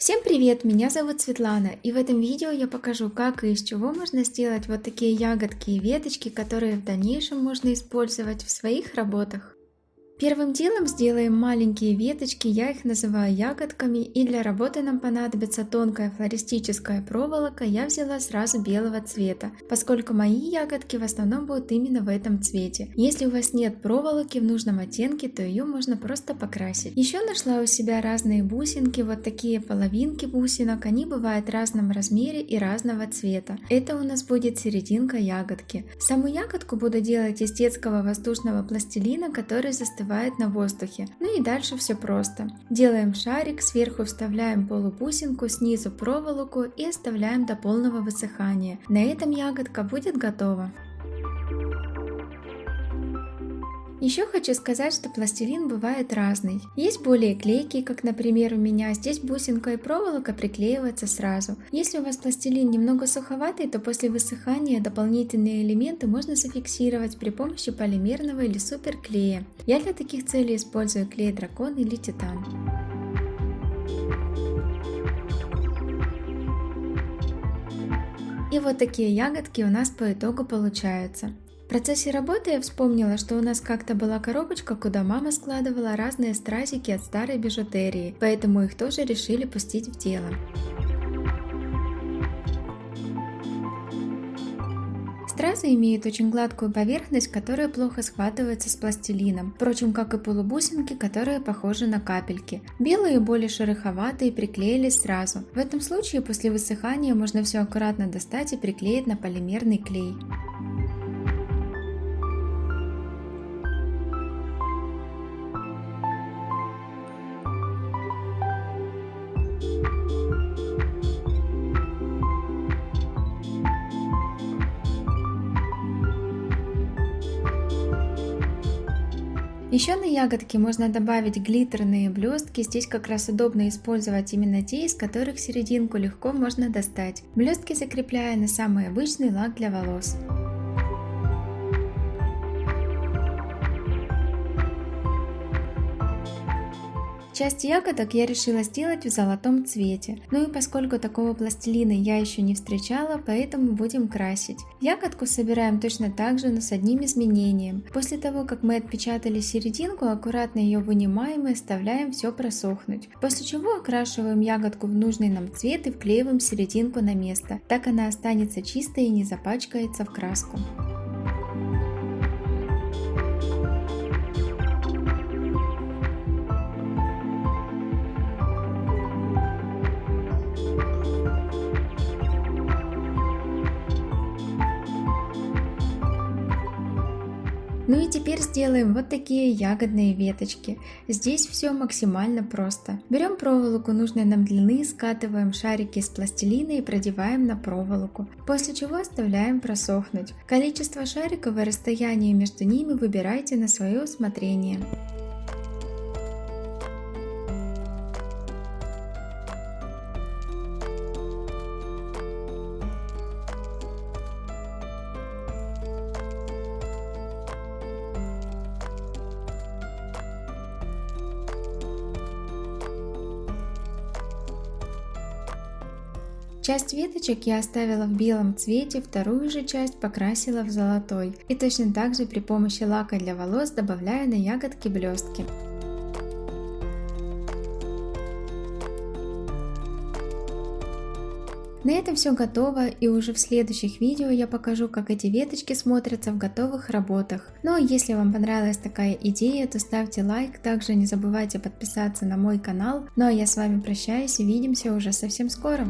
Всем привет, меня зовут Светлана, и в этом видео я покажу, как и из чего можно сделать вот такие ягодки и веточки, которые в дальнейшем можно использовать в своих работах. Первым делом сделаем маленькие веточки, я их называю ягодками, и для работы нам понадобится тонкая флористическая проволока, я взяла сразу белого цвета, поскольку мои ягодки в основном будут именно в этом цвете. Если у вас нет проволоки в нужном оттенке, то ее можно просто покрасить. Еще нашла у себя разные бусинки, вот такие половинки бусинок, они бывают в разном размере и разного цвета. Это у нас будет серединка ягодки. Саму ягодку буду делать из детского воздушного пластилина, который застывает на воздухе. Ну и дальше все просто. Делаем шарик, сверху вставляем полубусинку, снизу проволоку и оставляем до полного высыхания. На этом ягодка будет готова. Еще хочу сказать, что пластилин бывает разный. Есть более клейкий, как, например, у меня. Здесь бусинка и проволока приклеиваются сразу. Если у вас пластилин немного суховатый, то после высыхания дополнительные элементы можно зафиксировать при помощи полимерного или суперклея. Я для таких целей использую клей дракон или титан. И вот такие ягодки у нас по итогу получаются. В процессе работы я вспомнила, что у нас как-то была коробочка, куда мама складывала разные стразики от старой бижутерии, поэтому их тоже решили пустить в дело. Стразы имеют очень гладкую поверхность, которая плохо схватывается с пластилином, впрочем, как и полубусинки, которые похожи на капельки. Белые более шероховатые приклеились сразу. В этом случае после высыхания можно все аккуратно достать и приклеить на полимерный клей. Еще на ягодки можно добавить глиттерные блестки, здесь как раз удобно использовать именно те, из которых серединку легко можно достать. Блестки закрепляю на самый обычный лак для волос. Часть ягодок я решила сделать в золотом цвете, ну и поскольку такого пластилина я еще не встречала, поэтому будем красить. Ягодку собираем точно так же, но с одним изменением. После того, как мы отпечатали серединку, аккуратно ее вынимаем и оставляем все просохнуть. После чего окрашиваем ягодку в нужный нам цвет и вклеиваем серединку на место. Так она останется чистой и не запачкается в краску. Ну и теперь сделаем вот такие ягодные веточки. Здесь все максимально просто. Берем проволоку нужной нам длины, скатываем шарики из пластилина и продеваем на проволоку, после чего оставляем просохнуть. Количество шариков и расстояние между ними выбирайте на свое усмотрение. Часть веточек я оставила в белом цвете, вторую же часть покрасила в золотой. И точно так же при помощи лака для волос добавляю на ягодки блестки. На этом все готово, и уже в следующих видео я покажу, как эти веточки смотрятся в готовых работах. Ну а если вам понравилась такая идея, то ставьте лайк, также не забывайте подписаться на мой канал. Ну а я с вами прощаюсь, увидимся уже совсем скоро.